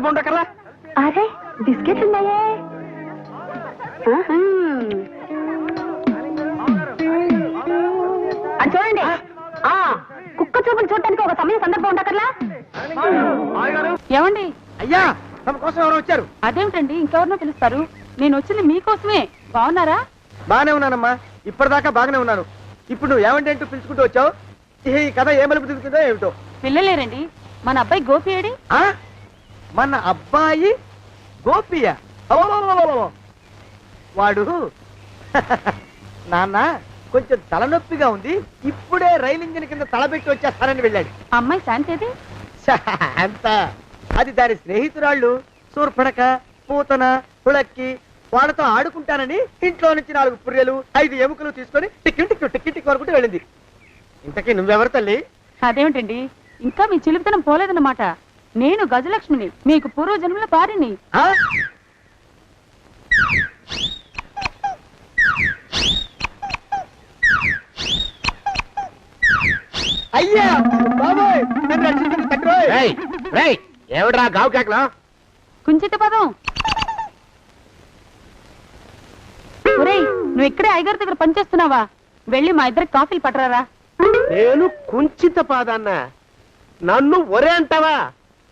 ఉండకరా. అరే బిస్కెట్లు ఉన్నాయే. అది చూడండి. కుక్క చూపులు చూడటానికి ఒక సమయం సందర్భం ఉండకర్లా. ఏమండి? అయ్యా తమ కోసం ఎవరు వచ్చారు? అదేమిటండి ఇంకెవరినో పిలుస్తారు? నేను వచ్చింది మీకోసమే. బాగున్నారా? బాగానే ఉన్నానమ్మా, ఇప్పటిదాకా బాగానే ఉన్నాను. ఇప్పుడు నువ్వు ఏమంటే అంటూ పిలుచుకుంటూ వచ్చావు. ఈ కథ ఏ మలుపు తిరుగుతుందో ఏమిటో. పిల్లలేరండి. మన అబ్బాయి గోపి ఏడి? మన అబ్బాయి గోపియా? వాడు నాన్న కొంచెం తలనొప్పిగా ఉంది, ఇప్పుడే రైలు ఇంజిన్ కింద తలబెట్టి వచ్చేస్తానని వెళ్ళాడు. అమ్మాయి శాంతి అంత అది దాని స్నేహితురాళ్ళు సూర్పణక, పూతన, పుళక్కి వాళ్ళతో ఆడుకుంటానని ఇంట్లో నుంచి 4 పుర్రెలు 5 ఎముకలు తీసుకొని టిక్కి టిక్కి టిక్కి టిక్కి వరకు వెళ్ళింది. ఇంతకీ నువ్వెవరు తల్లి? అదేమిటండి ఇంకా మీ చిలుపుతనం పోలేదన్నమాట. నేను గజలక్ష్మిని, మీకు పూర్వజన్మల భార్యని. అయ్యా బాబోయ్, ఏమిడ్రా గావు కేకలా? కుంచిత పదం. ఒరేయ్, నువ్వు ఇక్కడే అయ్యగారి దగ్గర పనిచేస్తున్నావా? వెళ్ళి మా ఇద్దరికి కాఫీలు పట్టరారా. నేను కుంచిత పాదాన్న, నన్ను ఒరే అంటావా?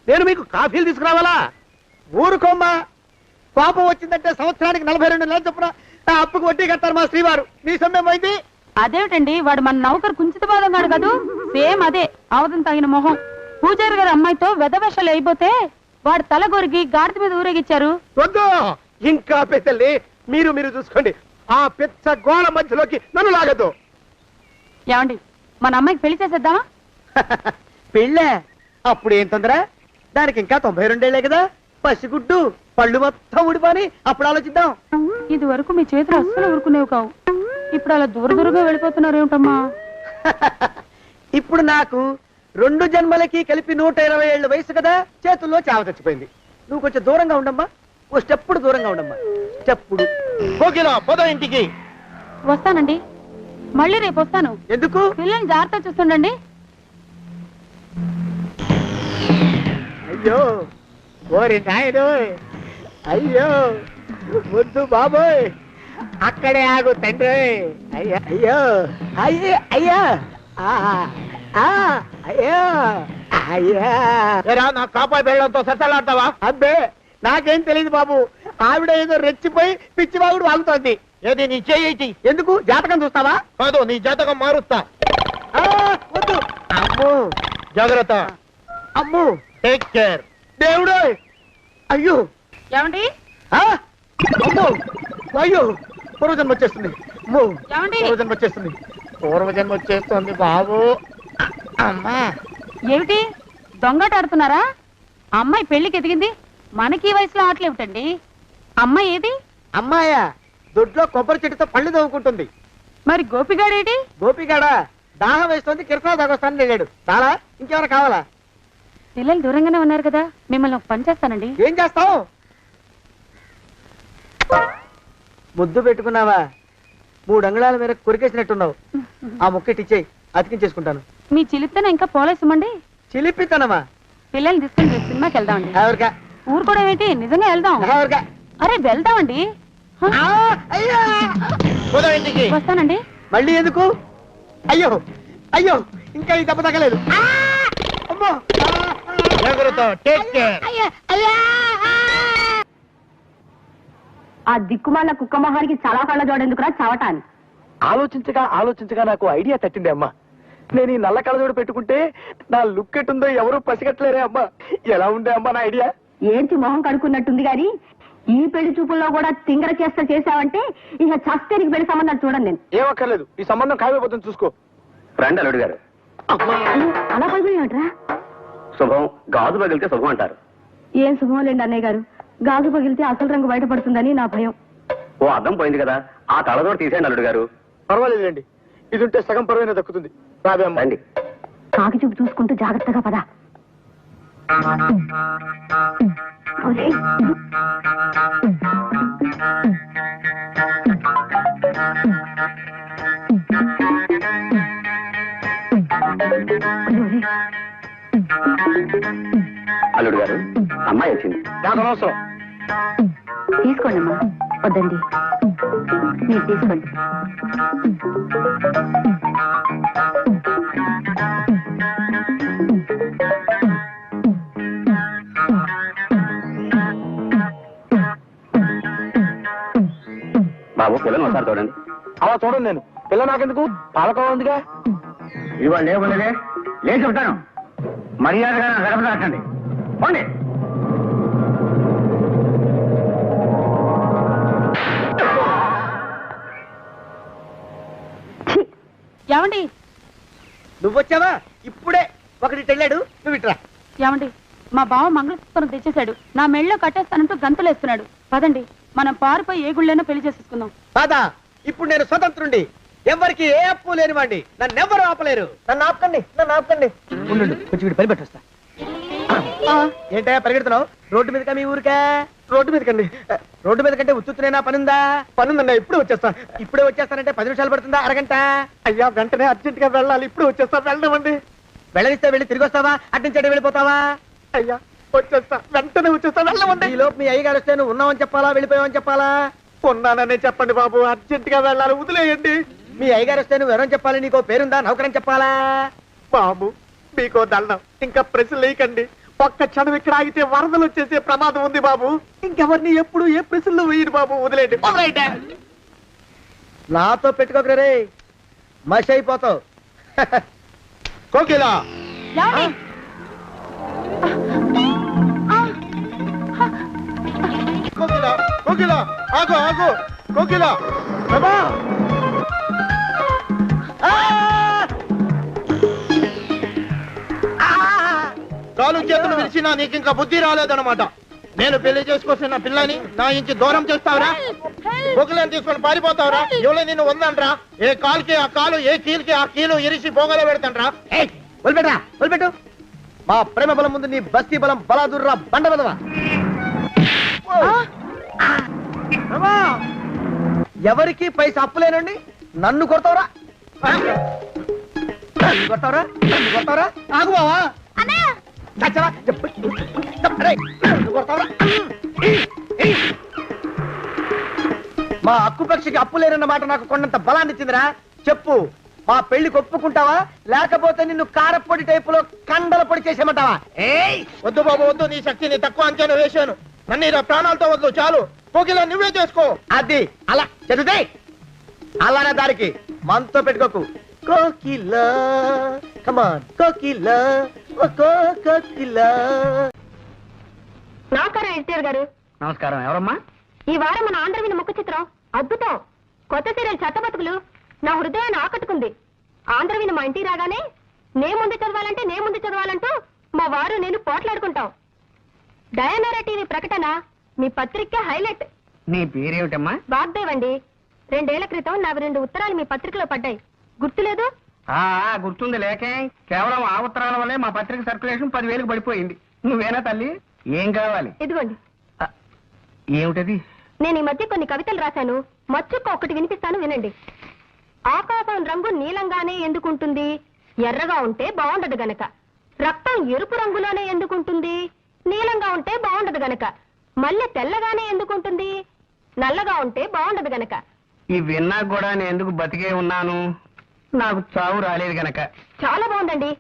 నేను మీకు కాఫీలు తీసుకురావాలా? ఊరుకోమ్మా, కోపం వచ్చిందంటే సంవత్సరానికి 42 నెలలు చొప్పున అప్పుకు వడ్డీ కట్టారు మా శ్రీవారు. నీ సొమ్మే పోయింది. అదేమిటండి, వాడు మన నౌకరు కుంచిత పాదం కాడు కదూ. సేమ్ అదే, అవధం తగిన మొహం. పూజారి గారి అమ్మాయితో వెధవేషాలు అయిపోతే వాడు తల గొరిగి గాడిద మీద ఊరేగిచ్చారు. వద్దు, ఇంకా పెద్దల్ని మీరు చూసుకోండి. ఆ పెద్ద గోళ మధ్యలోకి నన్ను లాగద్దు. ఏమండి, మన అమ్మాయికి పెళ్లి చేసేద్దామా? పెళ్ళే? అప్పుడు ఏం తొందర? దానికి ఇంకా 92 ఏళ్లే కదా. పసిగుడ్డు పళ్ళు మొత్తం ఊడిపోని అప్పుడు ఆలోచిద్దాం. ఇది వరకు మీ చేతులు అస్సలు ఊరుకునేవి కావు. ఇప్పుడు అలా దూరంగా వెళ్ళిపోతున్నారు ఏమిటమ్మా? ఇప్పుడు నాకు 2 జన్మలకి కలిపి 120 ఏళ్ళ వయసు కదా. చేతుల్లో చావ చచ్చిపోయింది. నువ్వు కొంచెం దూరంగా ఉండమ్మా, ఓ స్టెప్పుడు దూరంగా ఉండమ్మా. స్టెప్పుడు పోదా ఇంటికి. వస్తానండి, మళ్ళీ రేపు వస్తాను. ఎందుకు? పిల్లల్ని జాగ్రత్త చూస్తుండండి. అయ్యో ఓరి నాయను, అయ్యో ముద్దు బాబోయ్, అక్కడే ఆగు తండ్రి. అయ్యో అయ్యో అయ్యో అయ్యో అయ్యో అయ్యా. నా కాపాయి బెళ్ళంతో సరసలాడతావా? అబ్బే నాకేం తెలియదు బాబు. ఆవిడ ఏదో రెచ్చిపోయి పిచ్చివాగుడు వాగుతోంది. ఏది నీ చేయి? ఎందుకు? జాతకం చూస్తావా? కాదు, నీ జాతకం మారుస్తా. వద్దు. అమ్మో జాగ్రత్త. అమ్మో టేక్ కేర్. దేవుడు. అయ్యో ఏమండి? అమ్మో అయ్యో, పూర్వజన్మ వచ్చేస్తుంది. అమ్మో ఏమండి? పూర్వజన్మ వచ్చేస్తుంది. పూర్వజన్మ వచ్చేస్తుంది బాబు. అమ్మా ఏమిటి దొంగట ఆడుతున్నారా? అమ్మాయి పెళ్లికి ఎదిగింది, మనకి ఈ వయసులో ఆటలేమిటండి? అమ్మాయి ఏది? అమ్మాయా? దొడ్లో కొబ్బరి చెట్టుతో పళ్ళు తవ్వుకుంటుంది. మరి గోపిగాడేటి? గోపిగాడా? దాహం వేస్తుంది, కిరసా దాగొస్తానని వెళ్ళాడు. చాలా ఇంకేమైనా కావాలా? పిల్లలు దూరంగానే ఉన్నారు కదా, మిమ్మల్ని ఒక పని చేస్తానండి. ఏం చేస్తావు? ముద్దు పెట్టుకున్నావా? 3 అంగుళాల మేర కొరికేసినట్టున్నావు. ఆ ముక్కటిచ్చేయి, అతికించేసుకుంటాను. మీ చిలిపితనం ఇంకా పోలేసమండి. చిలిపితనమా? పిల్లల్ని తీసుకుని రేపు సినిమాకి వెళ్దామండి. ఎవరికా? ఊరు కూడా ఏంటి, నిజంగా వెళ్దాం. ఎవరికా? అరే వెళ్దామండి. పోదా ఇంటికి. వస్తానండి. మళ్ళీ ఎందుకు? అయ్యో అయ్యో, ఇంకా ఈ దెబ్బ తగ్గలేదు. అమ్మో జాగ్రత్త. Take care. ఆ దిక్కుమాల కుక్క మొహానికి చాలా కళ్ళ జోడెందుకురా చవటాన్ని. ఆలోచించగా నాకు ఐడియా తట్టింది అమ్మా. నేను ఈ నల్ల కళ్ళజోడు పెట్టుకుంటే నా లుక్ ఎట్టుందో ఎవరు పసిగట్టలేరే అమ్మా. ఎలా ఉండే అమ్మా నా ఐడియా? ఏంటి మొహం కడుక్కున్నట్టుంది గాని ఈ పెళ్లి చూపుల్లో కూడా తింగర చేస్తా చేసావంటే ఇక చస్తే నీకు పెళ్లి సంబంధాలు చూడండి. నేను ఏమక్కర్లేదు, ఈ సంబంధం ఖాయమైపోతుంది, చూసుకో. రండి అల్లుడు గారు. అలా పడిపోయాట్రా? శుభం, గాజు పగిలితే శుభం అంటారు. ఏం శుభం లేండి అన్నయ్య గారు. గాజు పగిలితే అసలు రంగు బయటపడుతుందని నా భయం. ఓ అద్దం పోయింది కదా, ఆ కళ్ళజోడు తీసేయండి అల్లుడు గారు. పర్వాలేదులేండి, ఇది ఉంటే సగం పరువైనా దక్కుతుంది. రాబే అమ్మా. రండి. కాకి చూపు చూసుకుంటూ జాగ్రత్తగా పద. అల్లుడు గారు, అమ్మాయి వచ్చింది. నాకు అవసరం. తీసుకోండి అమ్మా. వద్దండి, మీరు తీసుకోండి. బాబు పిల్లని ఒకసారి చూడండి. అలా చూడండి, నేను పిల్ల నాకెందుకు, పాలకోవ ఉందిగా. ఇవాళ లేవులే లేచి ఉంటాను. మర్యాదగా నా గడప దాటండి. పోండి. ఏమండి నువ్వొచ్చావా? ఇప్పుడే ఒకటి వెళ్ళాడు, నువ్వు ఇట్రా. ఏమండి, మా బావ మంగళసూత్రం తెచ్చేశాడు. నా మెళ్ళో కట్టేస్తానంటూ గంతులేస్తున్నాడు. పదండి, మనం పారిపోయి ఏ గుళ్ళైనా పెళ్లి చేసేసుకుందాం. బాదా, ఇప్పుడు నేను స్వతంత్రుండి, ఎవరికి ఏ అప్పు లేనివాడి, నన్ను ఎవరు ఆపలేరు. నన్ను ఆపకండి, నన్ను ఆపకండి. ఉండు, కొంచెం వీడు పని పెట్టొస్తా. ఏంటయ్యా పరిగెడుతున్నావు? రోడ్డు మీదకా మీ ఊరికా? రోడ్డు మీదకండి. రోడ్డు మీద కంటే ఉత్తునేనా పనుందా? పనుందన్నా, ఇప్పుడే వచ్చేస్తా. ఇప్పుడే వచ్చేస్తానంటే 10 నిమిషాలు పడుతుందా, అరగంట? అయ్యా వెంటనే అర్జెంట్ గా వెళ్ళాలి, ఇప్పుడు వచ్చేస్తా. వెళ్ళమండి. వెళ్ళనిస్తే వెళ్ళి తిరిగి వస్తావా, అడ్డించండి వెళ్ళిపోతావా? అయ్యా వచ్చేస్తా, వెంటనే వచ్చేస్తా. వెళ్ళమండి. ఈ లోపు మీ అయ్యగారు వస్తే నువ్వు ఉన్నావని చెప్పాలా, వెళ్ళిపోయావని చెప్పాలా? ఉన్నాననే చెప్పండి బాబు, అర్జెంట్ గా వెళ్ళాలి, వదిలేయండి. మీ అయ్యగారు వస్తే నువ్వు ఎవరని చెప్పాలి? నీకో పేరుందా, నౌకరని చెప్పాలా? బాబు మీకో దండం, ఇంకా ప్రశ్నలు వేయకండి. ఒక్క క్షణం ఇక్కడ ఆగితే వరదలు వచ్చేసే ప్రమాదం ఉంది బాబు. ఇంకెవరిని ఎప్పుడు ఏ ప్రశ్నలు వేయరు బాబు, వదిలేండి. నాతో పెట్టుకోకరే రే, మషి అయిపోతావు. కోకిలా కోకిలా కోకిలా, ఆగు ఆగు కోకిలా. ప్రభా కాలు చేతులు విరిచినా నీకు ఇంకా బుద్ధి రాలేదన్నమాట. నేను పెళ్లి చేసుకొస్తున్న పిల్లని నా ఇంటి దూరం చేస్తావురా? బొగ్గులను తీసుకొని పారిపోతావురా? ఎవరో నిన్ను ఉందంట్రా? ఏ కాలుకి ఆ కాలు, ఏ కీలుకి ఆ కీలు ఇరిచి బొగలో పెడతాంట్రా? వదిలిపెట్టరా, వదిలిపెట్టు. మా ప్రేమ బలం ముందు నీ బస్తీ బలం బలాదుర్రా బండ బలవా. ఎవరికి పైసా అప్పులేనండి, నన్ను కొడతావురా? కొడతావురా, కొడతావురా? ఆగు బావా. మా అక్కుపక్షికి అప్పు లేనన్న మాట నాకు కొండంత బలాన్ని ఇచ్చిందిరా. చెప్పు, మా పెళ్లికి ఒప్పుకుంటావా, లేకపోతే నిన్ను కారపొడి టైపులో కండల పొడి చేసేమంటావా? వద్దు బాబు వద్దు, నీ శక్తిని తక్కువ అంచనా వేశాను. నన్ను ఇలా ప్రాణాలతో వద్దు, చాలు. కోకిలా నువ్వే చేసుకో. అది అలా చదివితే అలానే దారికి మనతో పెట్టుకోకు. కోకిలా కమాన్ కోకిలా, ఓ కోకిలా. నమస్కారం ఎన్టీఆర్ గారు. నమస్కారం. ఎవరమ్మా? ఈ వారం మన ఆంధ్రవిని ముఖ చిత్రం అద్భుతం. కొత్త సీరియల్ చట్టబతుకులు నా హృదయాన్ని ఆకట్టుకుంది. ఆంధ్రవిని మా ఇంటికి రాగానే నే ముందు చదవాలంటూ మా వారు నేను పోట్లాడుకుంటాం. డయానారా టీవీ ప్రకటన మీ పత్రిక హైలైట్. నీ పేరేమిటమ్మా? వాగ్దేవ్ అండి. 2 ఏళ్ల క్రితం నాకు 2 ఉత్తరాలు మీ పత్రికలో పడ్డాయి, గుర్తులేదు? గుర్తుంది. లేకే కేవలం ఆ ఉత్తరాల వల్లే మా పత్రిక సర్క్యులేషన్ 10,000కి పడిపోయింది. నువ్వేనా తల్లి? ఏం కావాలి? ఇదిగోండి. ఏమిటది? నేను ఈ మధ్య కొన్ని కవితలు రాశాను, మచ్చుక్క ఒకటి వినిపిస్తాను, వినండి. ఆకాశం రంగు నీలంగానే ఎందుకుంటుంది, ఎర్రగా ఉంటే బాగుండదు గనక. రక్తం ఎరుపు రంగులోనే ఎందుకుంటుంది, నీలంగా ఉంటే బాగుండదు గనక. మల్లె తెల్లగానే ఎందుకుంటుంది, నల్లగా ఉంటే బాగుండదు గనక. ఈ విన్నా కూడా నేను ఎందుకు బతికే ఉన్నాను, నాకు చావు రాలేదు గనక. చాలా బాగుందండి.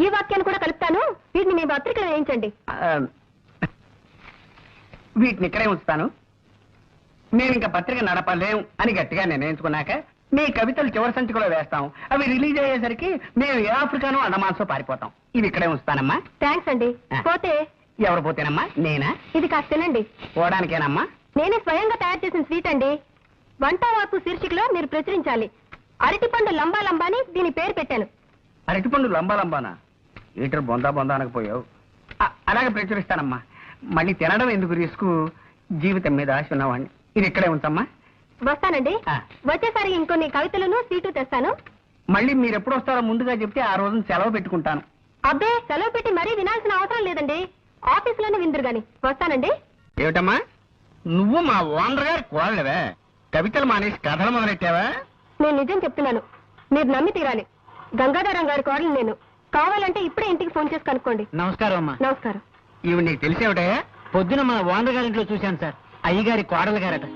ఈ వాక్యాన్ని కూడా కలుపుతాను, వీటిని మీ పత్రికలో వేయించండి. వీటిని ఇక్కడే ఉంచుతాను. మేము ఇంకా పత్రిక నడపలేం అని గట్టిగా నిర్ణయించుకున్నాక మీ కవితలు చివరి సంచికలో వేస్తాం. అవి రిలీజ్ అయ్యేసరికి మేము ఏ ఆఫ్రికానో అండమాన్సో పారిపోతాం. ఇవి ఇక్కడే ఉంచుతానమ్మా. థ్యాంక్స్ అండి. పోతే ఎవరు పోతేనమ్మా? నేనా? ఇది కాస్త తినండి. పోవడానికేనమ్మా? నేనే స్వయంగా తయారు చేసిన స్వీట్ అండి. వంటవాకు శీర్షికలో మీరు ప్రచురించాలి. అరటిపండు లంబా లంబా అని దీని పేరు పెట్టాను. అరటిపండు లంబా లంబానా? ఈటర్ బొందా బొందా అనకపోయావు. అలాగే ప్రచురిస్తానమ్మా. మళ్ళీ తినడం ఎందుకు రిస్క్, జీవితం మీద ఆశ ఉన్నవాడిని. ఇది ఇక్కడే ఉంచమ్మా. వస్తానండి. వచ్చేసరి ఇంకొన్ని కవితలను సీటు తెస్తాను. మళ్ళీ మీరు ఎప్పుడు వస్తారో ముందుగా చెప్తే ఆ రోజున సెలవు పెట్టుకుంటాను. అబ్బే, సెలవు పెట్టి మరీ వినాల్సిన అవసరం లేదండి, ఆఫీసులోనే విందురు గాని. వస్తానండి. ఏమిటమ్మా, నువ్వు మా ఓనర్ గారి కోడలివే? కవితలు మానేసి కథలు మొదలెట్టావా? నేను నిజం చెప్తున్నాను, మీరు నమ్మి తీరాలి. గంగాధరం గారి కోడలు నేను. కావాలంటే ఇప్పుడే ఇంటికి ఫోన్ చేసి కనుక్కోండి. నమస్కారం అమ్మా. నమస్కారం. ఇవి నీకు తెలిసేవిటయా? పొద్దున మన ఓనర్ గారింట్లో చూశాను సార్. అయ్యగారి కోడలు గారట.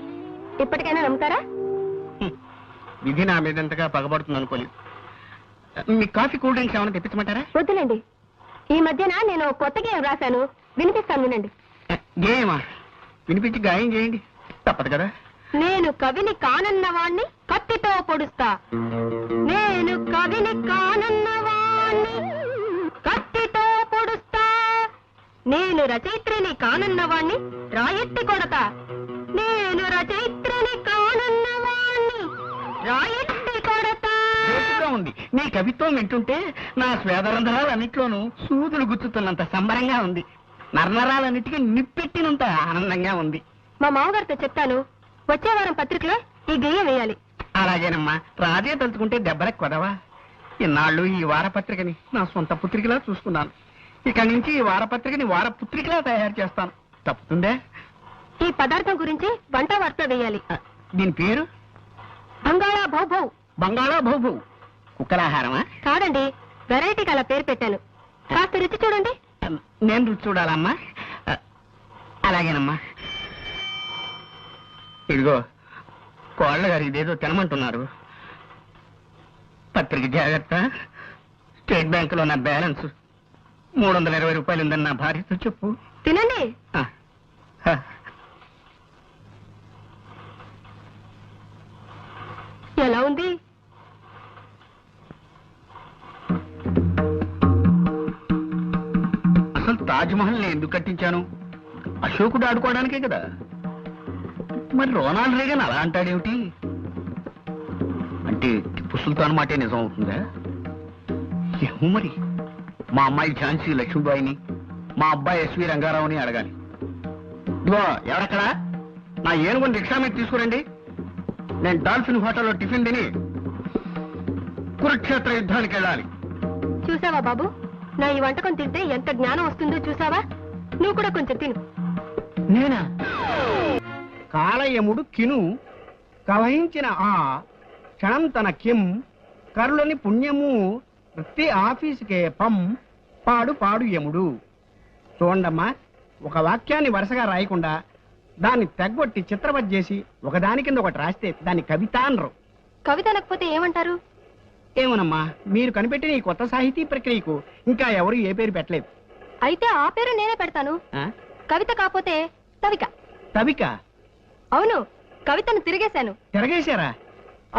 ఇప్పటికైనా నమ్ముతారా? విధి నా మీదంతగా పగబడుతుంది అనుకోలేదు. మీ కాఫీ కూల్ డ్రింక్స్ ఏమైనా తెప్పించమంటారా? వద్దులేండి. ఈ మధ్యన నేను కొత్త గేయం రాశాను, వినిపిస్తాను వినండి. గేయమా? వినిపించి గాయం చేయండి. తప్పదు కదా. నేను కవిని కానన్నవాణ్ణి కత్తితో పొడుస్తా. నేను కవిని కానన్నవాణ్ణి కత్తితో పొడుస్తా. నేను రచయిత్రిని కానన్నవాణ్ణి రాయెత్తి కొడతా. నేను రచయిత్రిని కానన్నవాణ్ణి రాయెత్తి కొడతా. గొప్పగా ఉంది. నీ కవిత్వం వింటుంటే నా స్వేదరంధ్రాలన్నిట్లోనూ సూదులు గుచ్చుతున్నంత సంబరంగా ఉంది. నర్నరాలన్నిటికీ నిప్పెట్టినంత ఆనందంగా ఉంది. మా మామగారితో చెప్తాను, వచ్చే వారం పత్రికలో ఈ గేయం వేయాలి. అలాగేనమ్మా. రాజే తలుచుకుంటే దెబ్బలకు కొదవా. ఇన్నాళ్ళు ఈ వారపత్రికని నా సొంత పుత్రికలా చూసుకున్నాను. ఇక నుంచి ఈ వారపత్రికని వారపుత్రికలా తయారు చేస్తాను. తప్పుతుందే? ఈ పదార్థం గురించి వంట వార్త వేయాలి. దీని పేరు బంగాళా భౌభౌ. బంగాళా భౌభౌ. కుక్కలాహారమా? కాదండి, వెరైటీకి అలా పేరు పెట్టాను. కాస్త రుచి చూడండి. నేను రుచి చూడాలమ్మా. అలాగేనమ్మా. ఇదిగో కోళ్ళ గారు ఇదేదో తినమంటున్నారు. పత్రిక జాగ్రత్త. స్టేట్ బ్యాంకులో నా బ్యాలెన్స్ 320 రూపాయలు ఉందని నా భార్యతో చెప్పు. తినండి. ఆ, హ. ఎలా ఉంది? అసలు తాజ్మహల్ ని ఎందుకు కట్టించాను? అశోకుడు ఆడుకోవడానికే కదా. మరి రోనాల్డ్ రేగన్ అలా అంటాడేమిటి? అంటే టిప్పు సుల్తాన్ మాటే నిజం అవుతుందా? ఏమో మరి. మా అమ్మాయి ఝాన్సీ లక్ష్మీబాయిని, మా అబ్బాయి ఎస్వి రంగారావుని అడగాలి. ఇదిగో ఎవరక్కడా? నా ఏనుగుని రిక్షా మీద తీసుకురండి. నేను డాల్ఫిన్ హోటల్లో టిఫిన్ తిని కురుక్షేత్ర యుద్ధానికి వెళ్ళాలి. చూసావా బాబు, నా ఈ వంటకం తింటే ఎంత జ్ఞానం వస్తుందో చూసావా? నువ్వు కూడా కొంచెం తిను. నేనా? కాలయముడు కిను కవహించిన ఆ క్షణం తన కిం కరులని పుణ్యము వృత్తి ఆఫీసుకే పం పాడు పాడు యముడు. చూడండమ్మా, ఒక వాక్యాన్ని వరుసగా రాయకుండా దాన్ని తెగ్గొట్టి చిత్రవత్ చేసి ఒకదాని కింద ఒకటి రాస్తే దాన్ని కవిత అనరు. కవిత అనకపోతే ఏమంటారు? ఏమోనమ్మా, మీరు కనిపెట్టిన ఈ కొత్త సాహితీ ప్రక్రియకు ఇంకా ఎవరు ఏ పేరు పెట్టలేదు. అయితే ఆ పేరు నేనే పెడతాను. ఆ? కవిత కాకపోతే తవిక. తవిక? అవును, కవితను తిరిగేశాను. తిరగేశారా?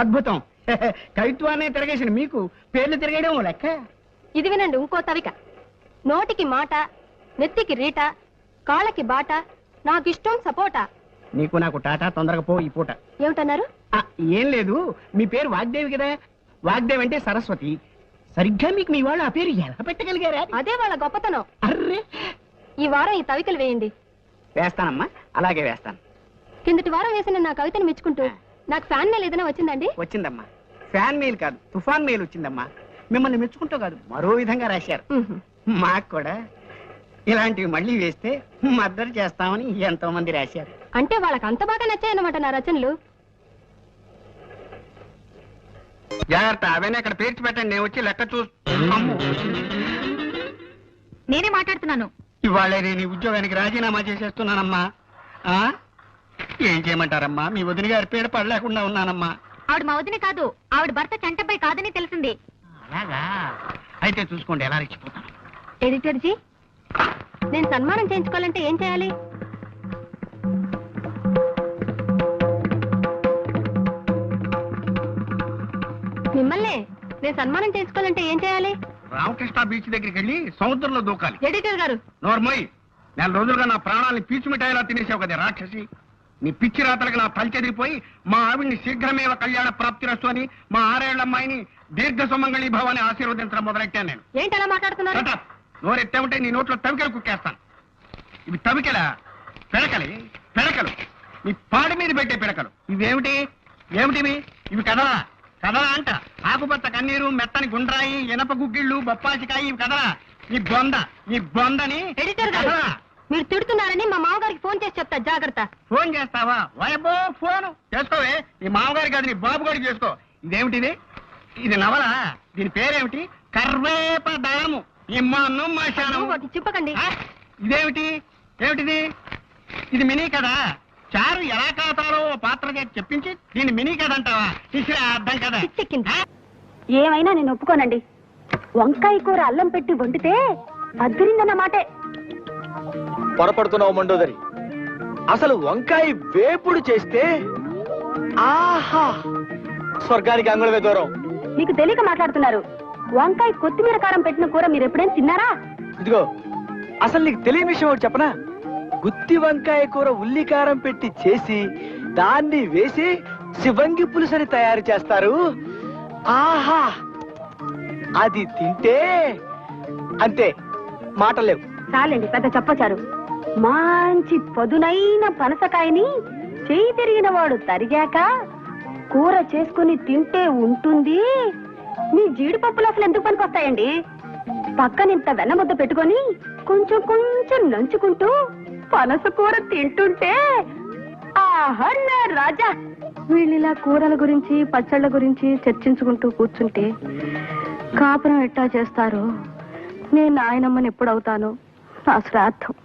అద్భుతం. కవిత్వాన్ని తిరగేసిన మీకు పేర్లు తిరగడం లెక్క. ఇది వినండి, ఇంకో తవిక. నోటికి మాట, నెత్తికి రీట, కాళ్ళకి బాట, నాకిష్టం సపోటా. నీకు నాకు టాటా, తొందరగా పో ఈ పూట. ఏమిటన్నారు? ఏం లేదు, మీ పేరు వాగ్దేవి కదా. వాగ్దేవి అంటే సరస్వతి. సరిగ్గా మీకు మీ వాళ్ళు ఆ పేరు ఎలా పెట్టగలిగారా? అదే వాళ్ళ గొప్పతనం. అర్రే, ఈ వారం ఈ తవికలు వేయండి. వేస్తానమ్మా, అలాగే వేస్తాను. కిందటి వారం వేసిన నా కవితను మెచ్చుకుంటూ నాకు ఫ్యాన్ మెయిల్ ఏదైనా వచ్చిందండి? వచ్చిందమ్మా. ఫ్యాన్ మెయిల్ కాదు, తుఫాన్ మెయిల్ వచ్చిందమ్మా. మిమ్మల్ని మెచ్చుకుంటూ కాదు, మరో విధంగా రాశారు. ఉహుం. మాకు కూడా ఇలాంటివి మళ్ళీ వేస్తే మద్దతు చేస్తామని ఎంతో మంది రాశారు. అంటే వాళ్ళకి అంత బాగా నచ్చాయన్నమాట నా రచనలు. జాగ్రత్త, అవన్నీ అక్కడ పేర్చి పెట్టండి, నేను వచ్చి లెక్క నేనే మాట్లాడుతున్నాను. ఇవాళ నేను ఈ ఉద్యోగానికి రాజీనామా చేసేస్తున్నానమ్మా. ఏం చేయమంటారమ్మా? మీ వదిన గారి పేరు పడలేకుండా ఉన్నానమ్మా. ఆవిడ మా వదిన కాదు, ఆవిడ భర్త చంటపై కాదని తెలిసింది. అలాగా? అయితే చూసుకోండి ఎలా రెచ్చిపోతాను. ఎడిటర్ జీ, నేను సన్మానం చేయించుకోవాలంటే ఏం చేయాలి? మిమ్మల్ని నేను సన్మానం చేయించుకోవాలంటే ఏం చేయాలి? రామకృష్ణ బీచ్ దగ్గరికి వెళ్ళి సముద్రంలో దూకాలి. ఎడిటర్ గారు, నోర్మోయ్, 4 రోజులుగా నా ప్రాణాలని పీచు మిఠాయిలా తినేసావు కదా రాక్షసి. నీ పిచ్చి రాతలకు నా తలచెదిరిపోయి మా ఆవిడ్ని శీఘ్రమేవ కళ్యాణ ప్రాప్తిరస్తు అని, మా 6 ఏళ్ల అమ్మాయిని దీర్ఘ సుమంగళి భవాన్ని ఆశీర్వదించడం మొదలెట్టాను నేను. ఏంటి అలా మాట్లాడుతున్నారు? Shut up. నోరెత్తే ఉంటే నీ నోట్లో తవికలు కుక్కేస్తాను. ఇవి తవికలా? పెడకలు. నీ పాడి మీద పెట్టే పిడకలు. ఇవేమిటి? ఏమిటివి? ఇవి కదలా అంట. ఆకుపచ్చ కన్నీరు, మెత్తని గుండ్రాయి, ఇనప గుగ్గిళ్ళు, బొప్పాసికాయ, ఇవి కదలా. నీ బొందని ఎడిటర్ గారు, కదలా. మీరు తిడుతున్నారని మా మామగారికి ఫోన్ చేసి చెప్తా, జాగ్రత్త. ఫోన్ చేస్తావా? వాయబో, ఫోన్ చేసుకోవే. నీ మామగారికి కాదు, నీ బాబు గారికి చేసుకో. ఇదేమిటిది? ఇది నవల. దీని పేరేమిటి? కర్వేప దళము. ఇమ్మాను మాశాను. ఒకటి చెప్పకండి. ఇదేమిటి? ఏమిటిది? ఇది మినీ కదా. చారు ఎలా కాతారో ఓ పాత్ర చేసి చెప్పించి దీన్ని మినీ కథ అంటావా? ఇసే అర్థం కదా. పిచ్చెక్కింది. ఏమైనా నేను ఒప్పుకోనండి. వంకాయ కూర అల్లం పెట్టి వండితే అద్దరిందన్న మాటే. పొరపడుతున్నావు మండోదరి. అసలు వంకాయ వేపుడు చేస్తే ఆహా, స్వర్గానికి అంగుళమే దూరం. మీకు తెలియక మాట్లాడుతున్నారు. వంకాయ కొత్తిమీర కారం పెట్టిన కూర మీరు ఎప్పుడైనా తిన్నారా? ఇదిగో, అసలు నీకు తెలియని విషయం ఒకటి చెప్పనా? గుత్తి వంకాయ కూర ఉల్లికారం పెట్టి చేసి దాన్ని వేసి శివంగి పులుసని తయారు చేస్తారు. ఆహా, అది తింటే అంతే, మాటలేవు. చాలండి, పెద్ద చెప్పచారు. మంచి పదునైన పనసకాయని చేయి తిరిగిన వాడు తరిగాక కూర చేసుకుని తింటే ఉంటుంది. మీ జీడిపప్పులు అసలు ఎందుకు పనికొస్తాయండి? పక్కనింత వెన్నముద్ద పెట్టుకొని కొంచెం కొంచెం నంచుకుంటూ పనస కూర తింటుంటే ఆహా నా రాజా. వీళ్ళిలా కూరల గురించి పచ్చళ్ళ గురించి చర్చించుకుంటూ కూర్చుంటే కాపురం ఎట్టా చేస్తారు? నేను నాయనమ్మని ఎప్పుడవుతాను? నా శ్రాద్ధం.